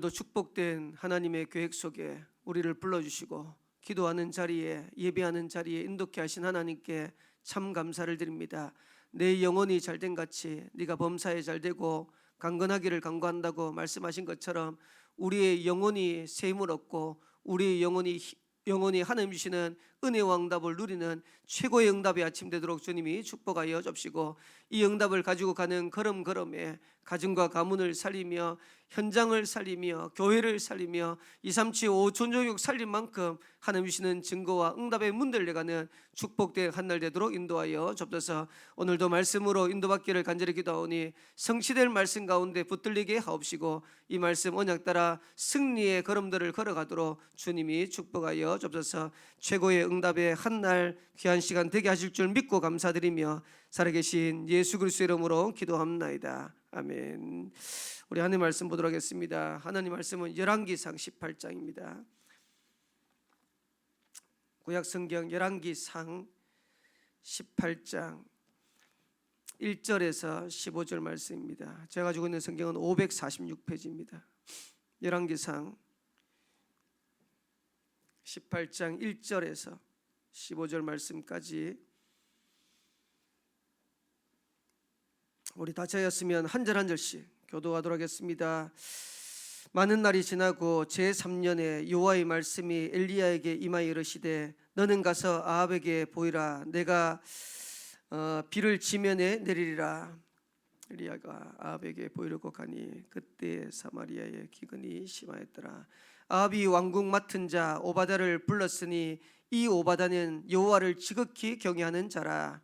또 축복된 하나님의 계획 속에 우리를 불러주시고 기도하는 자리에, 예배하는 자리에 인도케 하신 하나님께 참 감사를 드립니다. 내 영혼이 잘된 같이 네가 범사에 잘되고 강건하기를 간구한다고 말씀하신 것처럼 우리의 영혼이 샘을 얻고 우리의 영혼이 하나님 주시는 은혜와 응답을 누리는 최고의 응답의 아침 되도록 주님이 축복하여 주시고, 이 응답을 가지고 가는 걸음걸음에 가정과 가문을 살리며 현장을 살리며 교회를 살리며 237 5촌조국 살린 만큼 하나님 주시는 증거와 응답의 문들을 내가는 축복된 한 날 되도록 인도하여 주옵소서. 오늘도 말씀으로 인도받기를 간절히 기도하오니 성취될 말씀 가운데 붙들리게 하옵시고 이 말씀 언약 따라 승리의 걸음들을 걸어가도록 주님이 축복하여 주옵소서. 최고의 응답의 한 날 귀한 시간 되게 하실 줄 믿고 감사드리며 살아계신 예수 그리스도의 이름으로 기도합나이다. 아멘. 우리 하나님 말씀 보도록 하겠습니다. 하나님 말씀은 열왕기상 18장입니다. 구약 성경 열왕기상 18장 1절에서 15절 말씀입니다. 제가 가지고 있는 성경은 546페이지입니다. 열왕기상 18장 1절에서 15절 말씀까지 우리 다 차였으면 한 절 한 절씩 교도하도록 하겠습니다. 많은 날이 지나고 제3년에 여호와의 말씀이 엘리야에게 임하여 이르시되 너는 가서 아합에게 보이라. 내가 비를 지면에 내리리라. 엘리야가 아합에게 보이려고 가니 그때 사마리아에 기근이 심하였더라. 아합이 왕궁 맡은 자 오바다를 불렀으니 이 오바다는 여호와를 지극히 경외하는 자라.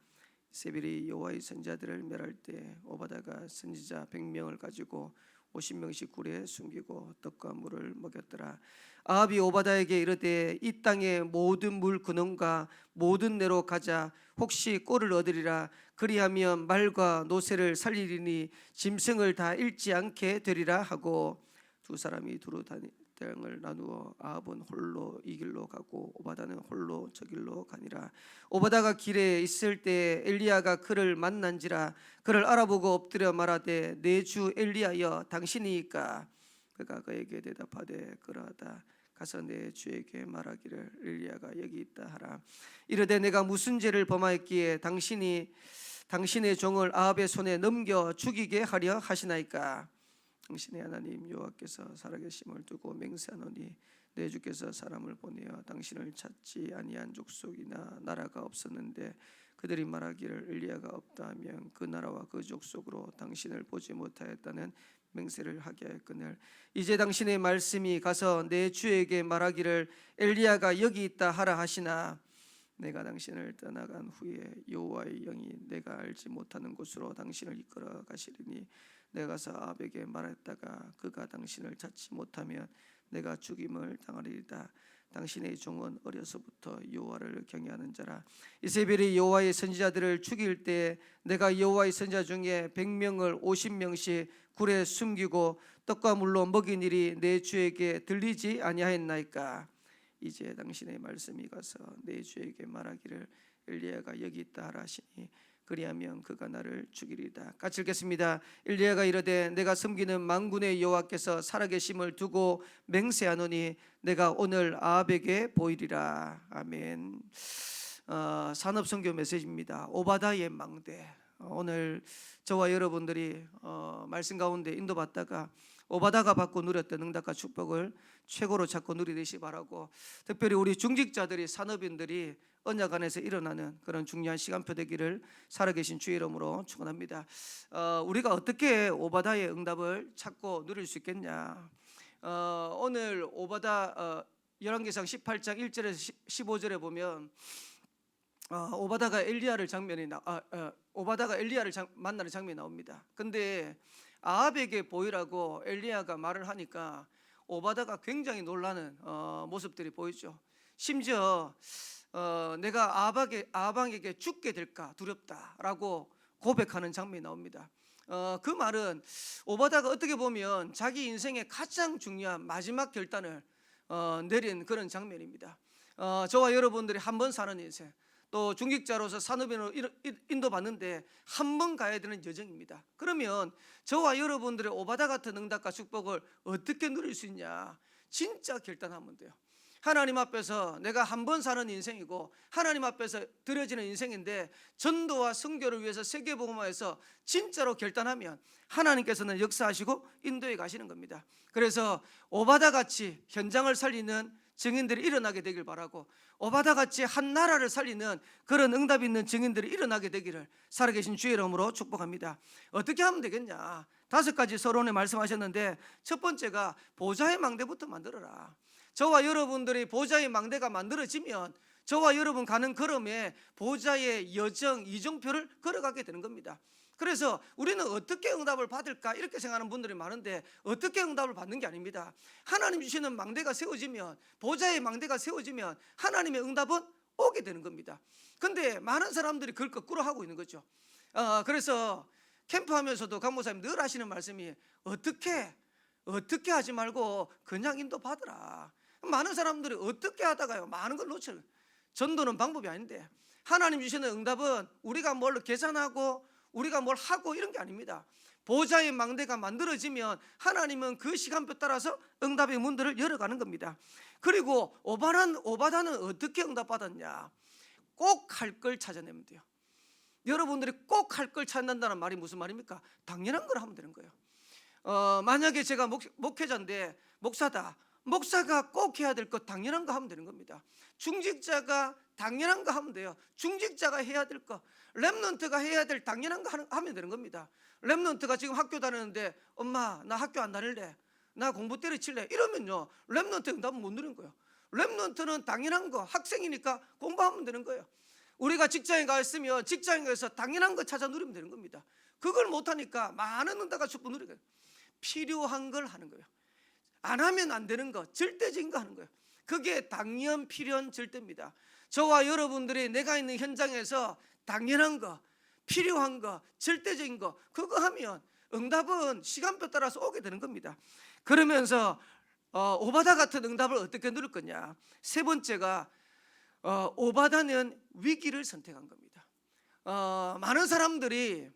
이세벨이 여호와의 선지자들을 멸할 때 오바다가 선지자 100명을 가지고 50명씩 굴에 숨기고 떡과 물을 먹였더라. 아합이 오바다에게 이르되 이 땅의 모든 물 근원과 모든 내로 가자. 혹시 꼴을 얻으리라. 그리하면 말과 노새를 살리리니 짐승을 다 잃지 않게 되리라 하고 두 사람이 두루 땅을 나누어 아합은 홀로 이 길로 가고 오바다는 홀로 저 길로 가니라. 오바다가 길에 있을 때 엘리야가 그를 만난지라. 그를 알아보고 엎드려 말하되 내 주 엘리야여 당신이니까. 그가 그에게 대답하되 그러하다. 가서 내 주에게 말하기를 엘리야가 여기 있다 하라. 이르되 내가 무슨 죄를 범하였기에 당신이 당신의 종을 아합의 손에 넘겨 죽이게 하려 하시나이까. 당신의 하나님 여호와께서 살아계심을 두고 맹세하노니 내 주께서 사람을 보내어 당신을 찾지 아니한 족속이나 나라가 없었는데 그들이 말하기를 엘리야가 없다 하면 그 나라와 그 족속으로 당신을 보지 못하였다는 맹세를 하게 하였거늘 이제 당신의 말씀이 가서 내 주에게 말하기를 엘리야가 여기 있다 하라 하시나 내가 당신을 떠나간 후에 여호와의 영이 내가 알지 못하는 곳으로 당신을 이끌어 가시리니 내가 가서 아합에게 말했다가 그가 당신을 찾지 못하면 내가 죽임을 당하리이다. 당신의 종은 어려서부터 여호와를 경외하는 자라. 이세벨이 여호와의 선지자들을 죽일 때 내가 여호와의 선지자 중에 100명을 50명씩 굴에 숨기고 떡과 물로 먹인 일이 내 주에게 들리지 아니하였나이까. 이제 당신의 말씀이 가서 내 주에게 말하기를 엘리야가 여기 있다 하라 하시니 그리하면 그가 나를 죽이리다. 같이 읽겠습니다. 엘리야가 이르되 내가 섬기는 만군의 여호와께서 살아계심을 두고 맹세하노니 내가 오늘 아합에게 보이리라. 아멘. 산업선교 메시지입니다. 오바다의 망대. 오늘 저와 여러분들이 말씀 가운데 인도받다가 오바다가 받고 누렸던 응답과 축복을 최고로 찾고 누리듯이 바라고, 특별히 우리 중직자들이 산업인들이 언약 안에서 일어나는 그런 중요한 시간표 되기를 살아계신 주의 이름으로 축원합니다. 우리가 어떻게 오바다의 응답을 찾고 누릴 수 있겠냐. 오늘 오바다 열왕기상 18장 1절에서 15절에 보면 오바다가 엘리야를 만나는 장면이 나옵니다. 근데 아합에게 보이라고 엘리야가 말을 하니까 오바다가 굉장히 놀라는 모습들이 보이죠. 심지어 내가 아합에게 죽게 될까 두렵다라고 고백하는 장면이 나옵니다. 그 말은 오바다가 어떻게 보면 자기 인생의 가장 중요한 마지막 결단을 내린 그런 장면입니다. 저와 여러분들이 한 번 사는 인생, 또 중직자로서 산업인으로 인도받는데 한 번 가야 되는 여정입니다. 그러면 저와 여러분들의 오바다 같은 응답과 축복을 어떻게 누릴 수 있냐? 진짜 결단하면 돼요. 하나님 앞에서 내가 한 번 사는 인생이고 하나님 앞에서 드려지는 인생인데 전도와 선교를 위해서 세계복음화해서 진짜로 결단하면 하나님께서는 역사하시고 인도에 가시는 겁니다. 그래서 오바다같이 현장을 살리는 증인들이 일어나게 되길 바라고, 오바다같이 한 나라를 살리는 그런 응답 있는 증인들이 일어나게 되기를 살아계신 주의 이름으로 축복합니다. 어떻게 하면 되겠냐? 5가지 서론에 말씀하셨는데, 첫 번째가 보좌의 망대부터 만들어라. 저와 여러분들이 보좌의 망대가 만들어지면 저와 여러분 가는 걸음에 보좌의 여정, 이정표를 걸어가게 되는 겁니다. 그래서 우리는 어떻게 응답을 받을까 이렇게 생각하는 분들이 많은데, 어떻게 응답을 받는 게 아닙니다. 하나님 주시는 망대가 세워지면, 보좌의 망대가 세워지면 하나님의 응답은 오게 되는 겁니다. 근데 많은 사람들이 그걸 거꾸로 하고 있는 거죠. 그래서 캠프하면서도 강 목사님 늘 하시는 말씀이 어떻게 하지 말고 그냥 인도 받으라. 많은 사람들이 어떻게 하다가요 많은 걸 놓쳐요. 전도는 방법이 아닌데, 하나님 주시는 응답은 우리가 뭘 계산하고 우리가 뭘 하고 이런 게 아닙니다. 보좌의 망대가 만들어지면 하나님은 그 시간표 따라서 응답의 문들을 열어가는 겁니다. 그리고 오바다는 어떻게 응답받았냐? 꼭 할 걸 찾아내면 돼요. 여러분들이 꼭 할 걸 찾는다는 말이 무슨 말입니까? 당연한 걸 하면 되는 거예요. 만약에 제가 목회자인데 목사다. 목사가 꼭 해야 될 것 당연한 거 하면 되는 겁니다. 중직자가 당연한 거 하면 돼요. 중직자가 해야 될 거, 렘넌트가 해야 될 당연한 거 하면 되는 겁니다. 렘넌트가 지금 학교 다니는데 엄마 나 학교 안 다닐래, 나 공부 때려칠래 이러면요 렘넌트 응답은 못 누린 거예요. 렘넌트는 당연한 거, 학생이니까 공부하면 되는 거예요. 우리가 직장에 가 있으면 직장에서 당연한 거 찾아 누리면 되는 겁니다. 그걸 못하니까 많은 응답과 축복 누리게 돼요. 필요한 걸 하는 거예요. 안 하면 안 되는 거, 절대적인 거 하는 거예요. 그게 당연, 필연, 절대입니다. 저와 여러분들이 내가 있는 현장에서 당연한 거, 필요한 거, 절대적인 거, 그거 하면 응답은 시간표 따라서 오게 되는 겁니다. 그러면서 오바다 같은 응답을 어떻게 누릴 거냐? 세 번째가 오바다는 위기를 선택한 겁니다. 많은 사람들이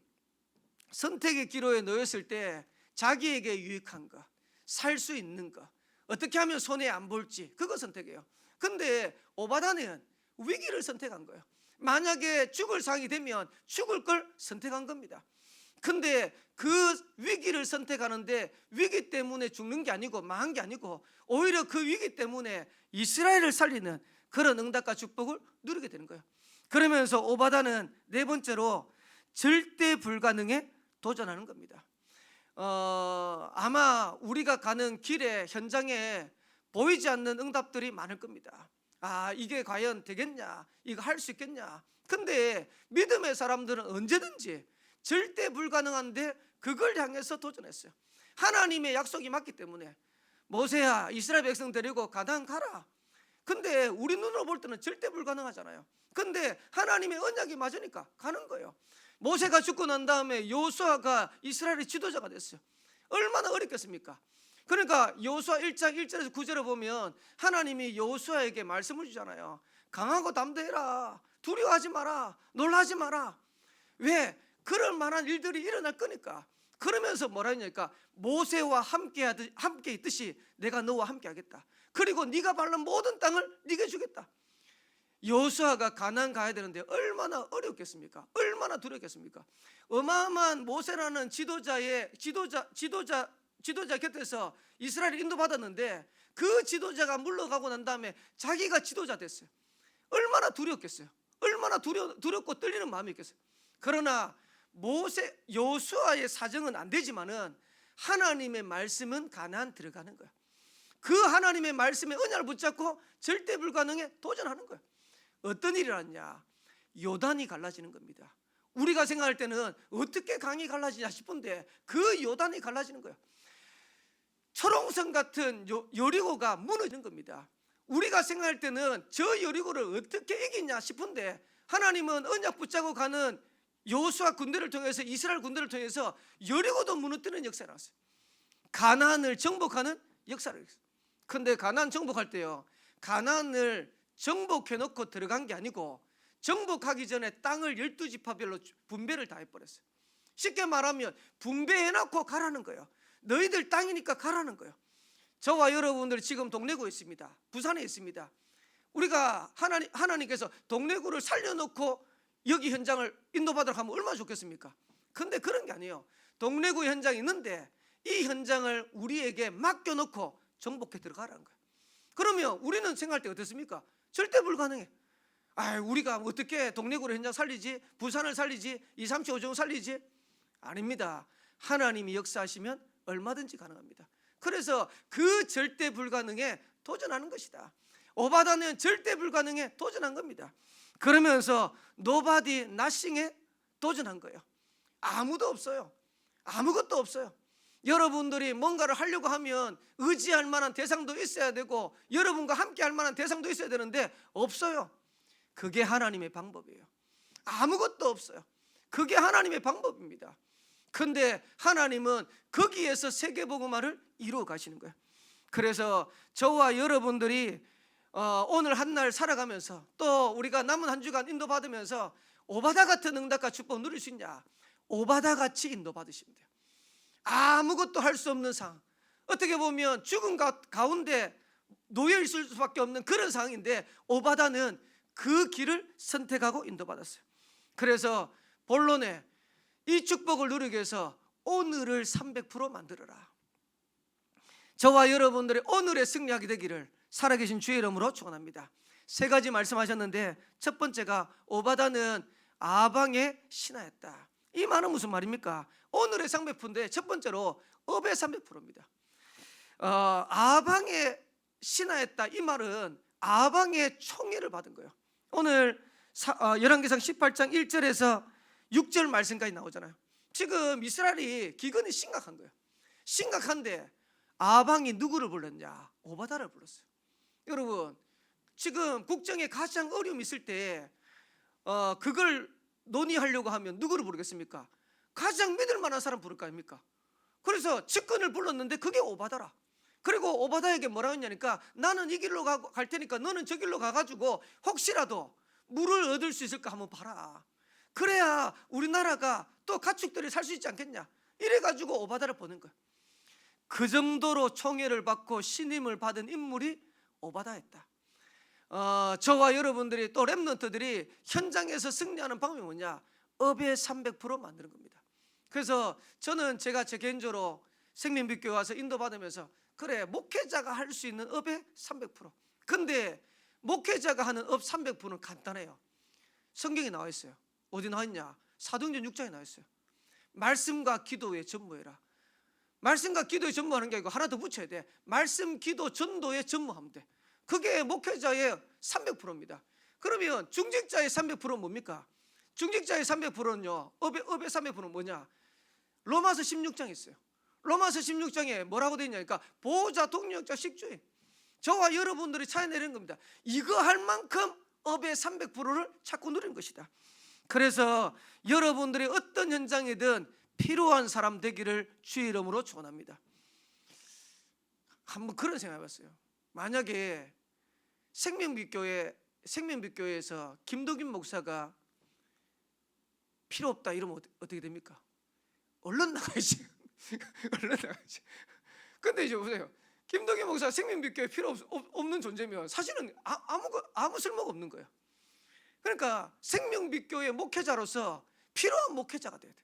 선택의 기로에 놓였을 때 자기에게 유익한 거, 살 수 있는 거, 어떻게 하면 손해 안 볼지 그거 선택해요. 근데 오바다는 위기를 선택한 거예요. 만약에 죽을 상이 되면 죽을 걸 선택한 겁니다. 근데 그 위기를 선택하는데 위기 때문에 죽는 게 아니고 망한 게 아니고 오히려 그 위기 때문에 이스라엘을 살리는 그런 응답과 축복을 누리게 되는 거예요. 그러면서 오바다는 네 번째로 절대 불가능에 도전하는 겁니다. 아마 우리가 가는 길에 현장에 보이지 않는 응답들이 많을 겁니다. 이게 과연 되겠냐, 이거 할 수 있겠냐. 근데 믿음의 사람들은 언제든지 절대 불가능한데 그걸 향해서 도전했어요. 하나님의 약속이 맞기 때문에 모세야 이스라엘 백성 데리고 가나안 가라. 근데 우리 눈으로 볼 때는 절대 불가능하잖아요. 근데 하나님의 언약이 맞으니까 가는 거예요. 모세가 죽고 난 다음에 여호수아가 이스라엘의 지도자가 됐어요. 얼마나 어렵겠습니까? 그러니까 여호수아 1장 1절에서 9절을 보면 하나님이 여호수아에게 말씀을 주잖아요. 강하고 담대해라, 두려워하지 마라, 놀라지 마라. 왜? 그럴 만한 일들이 일어날 거니까. 그러면서 뭐라 했냐니까 모세와 함께 있듯이 내가 너와 함께 하겠다. 그리고 네가 밟는 모든 땅을 네게 주겠다. 여호수아가 가나안 가야 되는데 얼마나 어렵겠습니까? 얼마나 두렵겠습니까? 어마어마한 모세라는 지도자 곁에서 이스라엘이 인도받았는데 그 지도자가 물러가고 난 다음에 자기가 지도자 됐어요. 얼마나 두렵겠어요? 얼마나 두렵고 떨리는 마음이 있겠어요? 그러나 여호수아의 사정은 안 되지만은 하나님의 말씀은 가나안 들어가는 거예요. 그 하나님의 말씀에 언약을 붙잡고 절대 불가능에 도전하는 거예요. 어떤 일이 일어났냐? 요단이 갈라지는 겁니다. 우리가 생각할 때는 어떻게 강이 갈라지냐 싶은데 그 요단이 갈라지는 거예요. 초롱성 같은 여리고가 무너지는 겁니다. 우리가 생각할 때는 저 여리고를 어떻게 이기냐 싶은데 하나님은 언약 붙잡고 가는 여호수아 군대를 통해서, 이스라엘 군대를 통해서 여리고도 무너뜨리는 역사가 나왔어요. 가나안을 정복하는 역사를 했어요. 근데 가나안 정복할 때요, 가나안을 정복해놓고 들어간 게 아니고 정복하기 전에 땅을 12지파별로 분배를 다 해버렸어요. 쉽게 말하면 분배해놓고 가라는 거예요. 너희들 땅이니까 가라는 거예요. 저와 여러분들이 지금 동래구에 있습니다. 부산에 있습니다. 우리가 하나님께서 동래구를 살려놓고 여기 현장을 인도받으러 가면 얼마나 좋겠습니까? 근데 그런 게 아니에요. 동래구 현장이 있는데 이 현장을 우리에게 맡겨놓고 정복해 들어가라는 거예요. 그러면 우리는 생각할 때 어떻습니까? 절대 불가능해. 우리가 어떻게 동래구를 현장 살리지? 부산을 살리지? 2, 3, 7, 5정 살리지? 아닙니다. 하나님이 역사하시면 얼마든지 가능합니다. 그래서 그 절대 불가능에 도전하는 것이다. 오바다는 절대 불가능에 도전한 겁니다. 그러면서 nobody, nothing에 도전한 거예요. 아무도 없어요. 아무것도 없어요. 여러분들이 뭔가를 하려고 하면 의지할 만한 대상도 있어야 되고 여러분과 함께 할 만한 대상도 있어야 되는데 없어요. 그게 하나님의 방법이에요. 아무것도 없어요. 그게 하나님의 방법입니다. 근데 하나님은 거기에서 세계복음화를 이루어 가시는 거예요. 그래서 저와 여러분들이 오늘 한 날 살아가면서 또 우리가 남은 한 주간 인도받으면서 오바다 같은 응답과 축복 누릴 수 있냐? 오바다 같이 인도받으시면 돼요. 아무것도 할 수 없는 상황, 어떻게 보면 죽음 가운데 놓여 있을 수밖에 없는 그런 상황인데 오바다는 그 길을 선택하고 인도받았어요. 그래서 본론에 이 축복을 누리기 위해서 오늘을 300% 만들어라. 저와 여러분들의 오늘의 승리하게 되기를 살아계신 주의 이름으로 축원합니다. 세 가지 말씀하셨는데 첫 번째가 오바다는 아방의 신하였다. 이 말은 무슨 말입니까? 오늘의 300%인데 첫 번째로 업의 300%입니다. 아방의 신하였다. 이 말은 아방의 총애를 받은 거예요. 오늘 열왕기상 18장 1절에서 6절 말씀까지 나오잖아요. 지금 이스라엘이 기근이 심각한 거예요. 심각한데 아방이 누구를 불렀냐? 오바다를 불렀어요. 여러분, 지금 국정에 가장 어려움이 있을 때 그걸 논의하려고 하면 누구를 부르겠습니까? 가장 믿을 만한 사람 부를 거 아닙니까? 그래서 측근을 불렀는데 그게 오바다라. 그리고 오바다에게 뭐라고 했냐니까 나는 이 길로 갈 테니까 너는 저 길로 가가지고 혹시라도 물을 얻을 수 있을까 한번 봐라. 그래야 우리나라가 또 가축들이 살 수 있지 않겠냐. 이래가지고 오바다를 보낸 거예요. 그 정도로 총애를 받고 신임을 받은 인물이 오바다였다. 저와 여러분들이 또 렘넌트들이 현장에서 승리하는 방법이 뭐냐? 업의 300% 만드는 겁니다. 그래서 저는 제가 제 개인적으로 생명빛교회 와서 인도받으면서 그래, 목회자가 할 수 있는 업의 300%. 근데 목회자가 하는 업 300%는 간단해요. 성경에 나와 있어요. 어디 나와 있냐? 사도행전 6장에 나와 있어요. 말씀과 기도에 전무해라. 말씀과 기도에 전무하는 게 아니고 하나 더 붙여야 돼. 말씀, 기도, 전도에 전무하면 돼. 그게 목회자의 300%입니다. 그러면 중직자의 300%는 뭡니까? 중직자의 300%는요, 업의 300%는 뭐냐? 로마서 16장에 있어요. 로마서 16장에 뭐라고 되어 있냐니까 보호자, 동력자, 식주인. 저와 여러분들이 차이내는 겁니다. 이거 할 만큼 업의 300%를 찾고 누린 것이다. 그래서 여러분들이 어떤 현장이든 필요한 사람 되기를 주의 이름으로 축원합니다. 한번 그런 생각해봤어요. 만약에 생명빛교회에서 김도균 목사가 필요 없다 이러면 어떻게 됩니까? 얼른 나가야지. 얼른 나가야지. 근데 이제 보세요. 김도균 목사 생명빛교회 필요 없는 존재면 사실은 아무 쓸모가 없는 거예요. 그러니까 생명빛교회 목회자로서 필요한 목회자가 돼야 돼.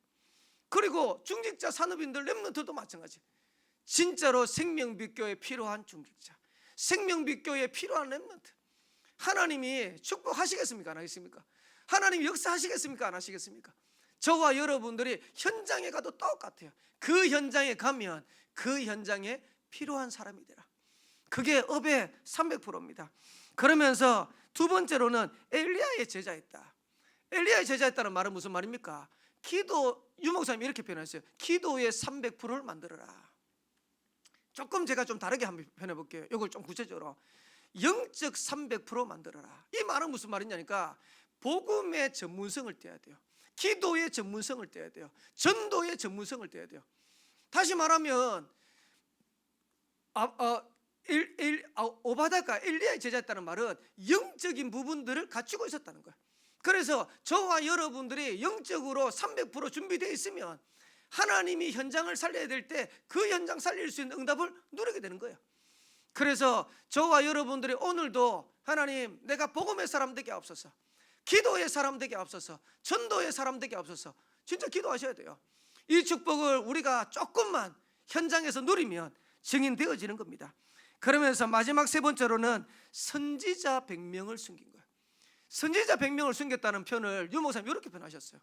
그리고 중직자 산업인들 렘넌트도 마찬가지. 진짜로 생명빛교회에 필요한 중직자, 생명빛교회에 필요한 렘넌트. 하나님이 축복하시겠습니까? 안 하겠습니까? 하나님이 역사하시겠습니까? 안 하시겠습니까? 저와 여러분들이 현장에 가도 똑같아요. 그 현장에 가면 그 현장에 필요한 사람이 되라. 그게 업의 300%입니다. 그러면서 두 번째로는 엘리야의 제자였다. 엘리야의 제자였다는 말은 무슨 말입니까? 유목사님이 이렇게 표현했어요. 기도의 300%를 만들어라. 조금 제가 좀 다르게 한번 표현해 볼게요. 이걸 좀 구체적으로 영적 300% 만들어라. 이 말은 무슨 말이냐니까 복음의 전문성을 떼야 돼요. 기도의 전문성을 떼야 돼요. 전도의 전문성을 떼야 돼요. 다시 말하면 오바다가 엘리야의 제자였다는 말은 영적인 부분들을 갖추고 있었다는 거예요. 그래서 저와 여러분들이 영적으로 300% 준비되어 있으면 하나님이 현장을 살려야 될 때 그 현장 살릴 수 있는 응답을 누리게 되는 거예요. 그래서 저와 여러분들이 오늘도 하나님, 내가 복음의 사람 되게 하옵소서, 기도의 사람 되게 하옵소서, 전도의 사람 되게 하옵소서, 진짜 기도하셔야 돼요. 이 축복을 우리가 조금만 현장에서 누리면 증인되어지는 겁니다. 그러면서 마지막 세 번째로는 선지자 100명을 숨긴 거예요. 선지자 100명을 숨겼다는 표현을 유 목사님 이렇게 표현하셨어요.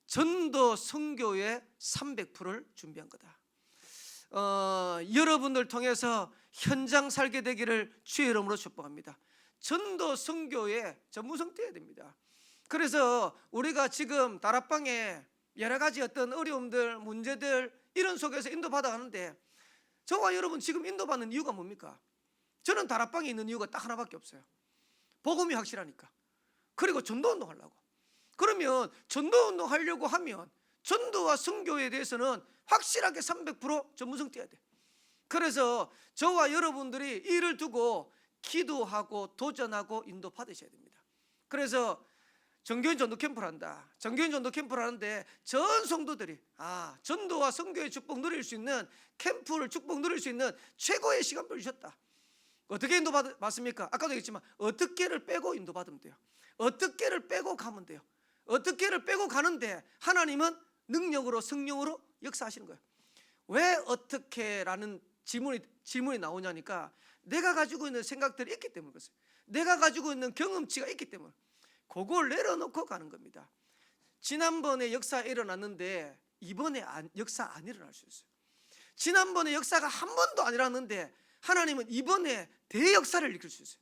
전도 선교의 300%를 준비한 거다. 여러분들 통해서 현장 살게 되기를 주의 이름으로 축복합니다. 전도 선교에 전문성되어야 됩니다. 그래서 우리가 지금 다락방에 여러 가지 어떤 어려움들, 문제들 이런 속에서 인도받아 가는데, 저와 여러분 지금 인도받는 이유가 뭡니까? 저는 다락방에 있는 이유가 딱 하나밖에 없어요. 복음이 확실하니까. 그리고 전도운동 하려고. 그러면 전도운동 하려고 하면 전도와 선교에 대해서는 확실하게 300% 전문성 띄어야 돼. 그래서 저와 여러분들이 이를 두고 기도하고 도전하고 인도 받으셔야 됩니다. 그래서 정교인 전도 캠프를 한다. 정교인 전도 캠프를 하는데 전 성도들이 전도와 선교의 축복 누릴 수 있는 캠프를 축복 누릴 수 있는 최고의 시간표를 주셨다. 어떻게 인도 받습니까? 아까도 얘기했지만 어떻게를 빼고 인도 받으면 돼요. 어떻게를 빼고 가면 돼요. 어떻게를 빼고 가는데 하나님은 능력으로 성령으로 역사하시는 거예요. 왜 어떻게라는 질문이 나오냐니까 내가 가지고 있는 생각들이 있기 때문에 그렇어요. 내가 가지고 있는 경험치가 있기 때문에 그걸 내려놓고 가는 겁니다. 지난번에 역사 일어났는데 이번에 역사 안 일어날 수 있어요. 지난번에 역사가 한 번도 안 일어났는데 하나님은 이번에 대역사를 일으킬 수 있어요.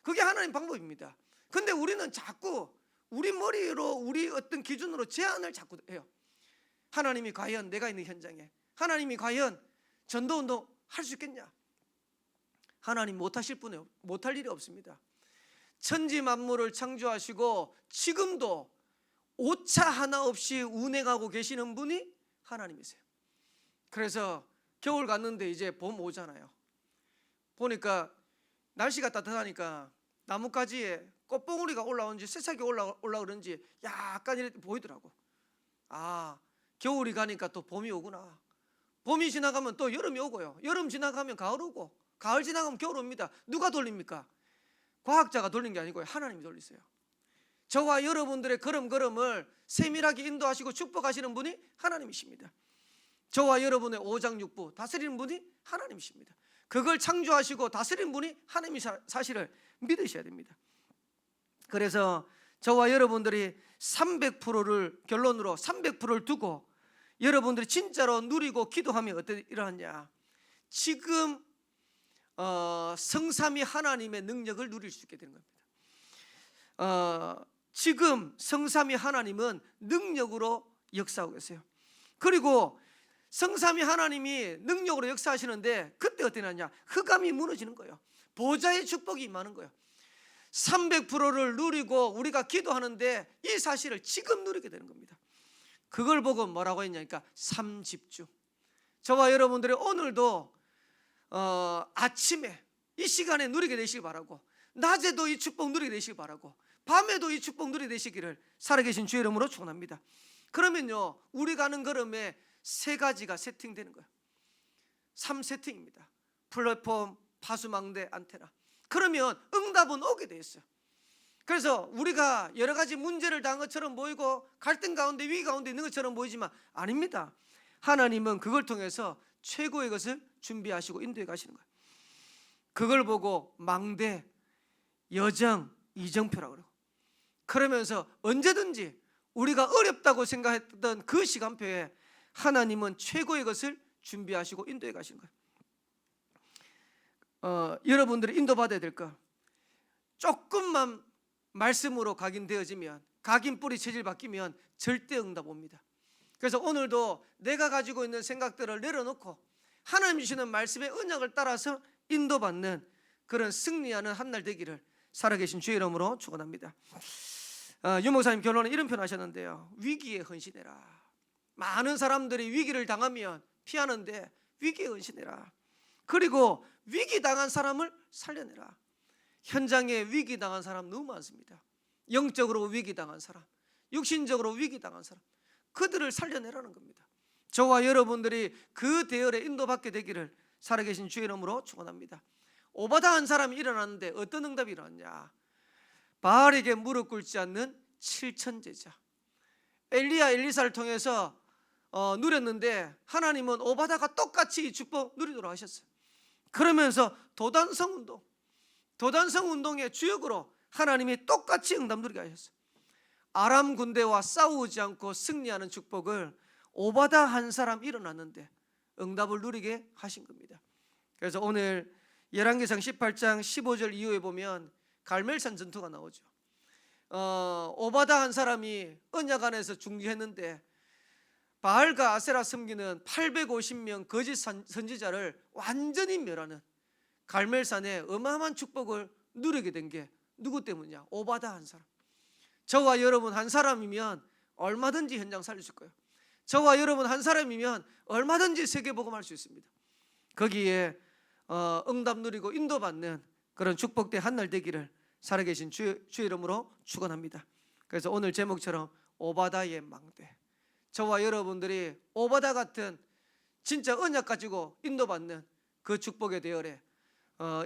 그게 하나님 방법입니다. 근데 우리는 자꾸 우리 머리로 우리 어떤 기준으로 제한을 자꾸 해요. 하나님이 과연 내가 있는 현장에 하나님이 과연 전도운동 할 수 있겠냐? 하나님 못하실 분이 못할 일이 없습니다. 천지 만물을 창조하시고 지금도 오차 하나 없이 운행하고 계시는 분이 하나님이세요. 그래서 겨울 갔는데 이제 봄 오잖아요. 보니까 날씨가 따뜻하니까 나뭇가지에 꽃봉오리가 올라오는지 새싹이 올라오는지 약간 이렇게 보이더라고. 겨울이 가니까 또 봄이 오구나. 봄이 지나가면 또 여름이 오고요. 여름 지나가면 가을 오고, 가을 지나가면 겨울 옵니다. 누가 돌립니까? 과학자가 돌린 게 아니고요. 하나님이 돌리세요. 저와 여러분들의 걸음걸음을 세밀하게 인도하시고 축복하시는 분이 하나님이십니다. 저와 여러분의 오장육부 다스리는 분이 하나님이십니다. 그걸 창조하시고 다스리는 분이 하나님이 사실을 믿으셔야 됩니다. 그래서 저와 여러분들이 300%를 결론으로 300%를 두고 여러분들이 진짜로 누리고 기도하면 어떻게 일어나냐? 지금 성삼위 하나님의 능력을 누릴 수 있게 되는 겁니다. 지금 성삼위 하나님은 능력으로 역사하고 계세요. 그리고 성삼위 하나님이 능력으로 역사하시는데 그때 어떻게 되느냐? 흑암이 무너지는 거예요. 보좌의 축복이 임하는 거예요. 300%를 누리고 우리가 기도하는데 이 사실을 지금 누리게 되는 겁니다. 그걸 보고 뭐라고 했냐니까 3집중. 저와 여러분들이 오늘도 아침에 이 시간에 누리게 되시기 바라고, 낮에도 이 축복 누리게 되시기 바라고, 밤에도 이 축복 누리게 되시기를 살아계신 주의 이름으로 축원합니다. 그러면요, 우리 가는 걸음에 세 가지가 세팅되는 거예요. 3세팅입니다. 플랫폼, 파수망대, 안테나. 그러면 응답은 오게 돼 있어요. 그래서 우리가 여러 가지 문제를 당한 것처럼 보이고 갈등 가운데 위기 가운데 있는 것처럼 보이지만 아닙니다. 하나님은 그걸 통해서 최고의 것을 준비하시고 인도해 가시는 거예요. 그걸 보고 망대, 여정, 이정표라고 그러고, 그러면서 언제든지 우리가 어렵다고 생각했던 그 시간표에 하나님은 최고의 것을 준비하시고 인도해 가시는 거예요. 여러분들이 인도받아야 될 거, 조금만 말씀으로 각인되어지면, 각인 뿌리 체질 바뀌면 절대 응답 옵니다. 그래서 오늘도 내가 가지고 있는 생각들을 내려놓고 하나님 주시는 말씀의 언약을 따라서 인도받는 그런 승리하는 한 날 되기를 살아계신 주의 이름으로 축원합니다. 유 목사님 결론은 이런 표현 하셨는데요. 위기에 헌신해라. 많은 사람들이 위기를 당하면 피하는데 위기에 헌신해라. 그리고 위기 당한 사람을 살려내라. 현장에 위기 당한 사람 너무 많습니다. 영적으로 위기당한 사람, 육신적으로 위기당한 사람, 그들을 살려내라는 겁니다. 저와 여러분들이 그 대열에 인도받게 되기를 살아계신 주의 이름으로 축원합니다. 오바다 한 사람이 일어났는데 어떤 응답이 일어났냐? 바알에게 무릎 꿇지 않는 7천 제자. 엘리야 엘리사를 통해서 누렸는데 하나님은 오바다가 똑같이 축복 누리도록 하셨어요. 그러면서 도단성 운동의 주역으로 하나님이 똑같이 응답 누리게 하셨어요. 아람 군대와 싸우지 않고 승리하는 축복을 오바다 한 사람 일어났는데 응답을 누리게 하신 겁니다. 그래서 오늘 열왕기상 18장 15절 이후에 보면 갈멜산 전투가 나오죠. 오바다 한 사람이 언약 안에서 중지했는데 바알과 아세라 섬기는 850명 거짓 선지자를 완전히 멸하는 갈멜산의 어마어마한 축복을 누리게 된 게 누구 때문이냐? 오바다 한 사람. 저와 여러분 한 사람이면 얼마든지 현장 살릴 거예요. 저와 여러분 한 사람이면 얼마든지 세계복음할 수 있습니다. 거기에 응답 누리고 인도받는 그런 축복된 한날 되기를 살아계신 주의 이름으로 축원합니다. 그래서 오늘 제목처럼 오바다의 망대, 저와 여러분들이 오바다 같은 진짜 언약 가지고 인도받는 그 축복의 대열에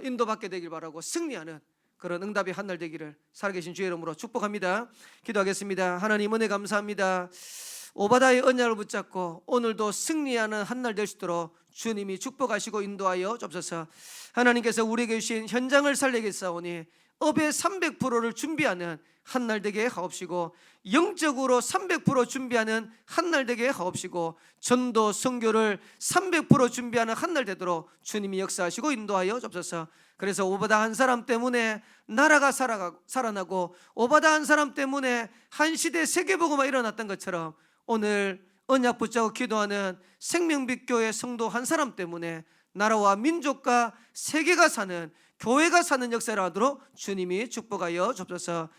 인도받게 되길 바라고 승리하는 그런 응답의 한날 되기를 살아계신 주의 이름으로 축복합니다. 기도하겠습니다. 하나님 은혜 감사합니다. 오바다의 언약을 붙잡고 오늘도 승리하는 한날 될 수 있도록 주님이 축복하시고 인도하여 주옵소서. 하나님께서 우리에게 주신 현장을 살리겠사오니 업의 300%를 준비하는 한날 되게 하옵시고, 영적으로 300% 준비하는 한날 되게 하옵시고, 전도 선교를 300% 준비하는 한날 되도록 주님이 역사하시고 인도하여 주옵소서. 그래서 오바다 한 사람 때문에 나라가 살아나고 오바다 한 사람 때문에 한 시대 세계복음화 일어났던 것처럼 오늘 언약 붙잡고 기도하는 생명빛 교회 성도 한 사람 때문에 나라와 민족과 세계가 사는, 교회가 사는 역사를 하도록 주님이 축복하여 주옵소서.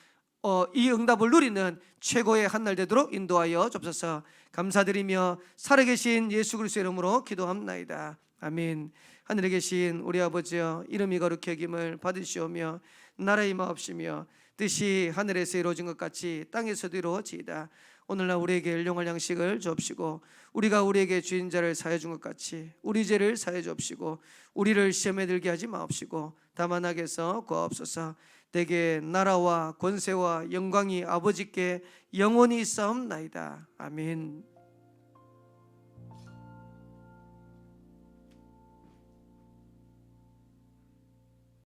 이 응답을 누리는 최고의 한날 되도록 인도하여 주옵소서. 감사드리며 살아계신 예수 그리스도의 이름으로 기도합나이다. 아멘. 하늘에 계신 우리 아버지여, 이름이 거룩히 여김을 받으시오며 나라의 임하옵시며 뜻이 하늘에서 이루어진 것 같이 땅에서도 이루어지이다. 오늘날 우리에게 일용할 양식을 주옵시고, 우리가 우리에게 주인 자를 사해 준 것 같이 우리 죄를 사해 주옵시고, 우리를 시험에 들게 하지 마옵시고 다만 악에서 구하옵소서. 내게 나라와 권세와 영광이 아버지께 영원히 있사옵나이다. 아멘.